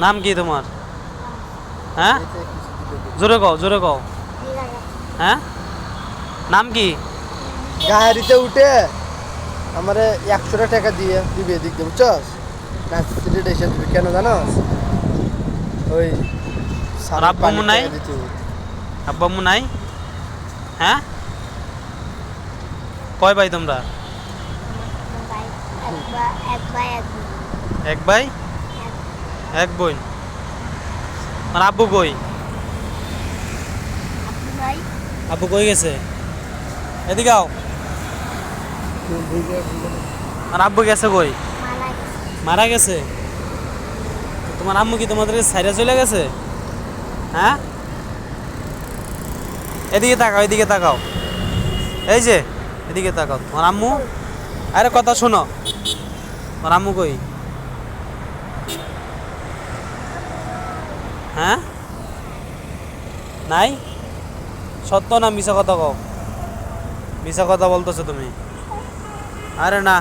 নাম কি তোমার? হ্যাঁ, জোরে কও, জোরে কও। হ্যাঁ, নাম কি? গাড়িতে উঠে আমারে 100 টাকা দিয়ে দিবে এদিক দিয়ে বুঝছস? নাচিয়ে এসে দিবি কেন জানোস? ওই আর সারের আব্বু পানি আম্মু নাই? খেয়ে দিতে হবে। আব্বু আম্মু নাই? হ্যাঁ, কয় ভাই তোমরা? এক ভাই এক বোন। আর আব্বু কই? আব্বু কই গেছে? এদিকে আও। আর আব্বু গেছে কই? মারা গেছে। তোমার আম্মু কি তোমাদের সাইডে চলে গেছে? হ্যাঁ, এদিকে তাকাও, এদিকে তাকাও। এই যে এদিকে তাকাও, তোমার আম্মু। আরে কথা শোনো, তোমার আম্মু কই? হ্যাঁ, নাই? সত্য না মিছা কথা কও? মিছা কথা বলতেছো তুমি। আরে না।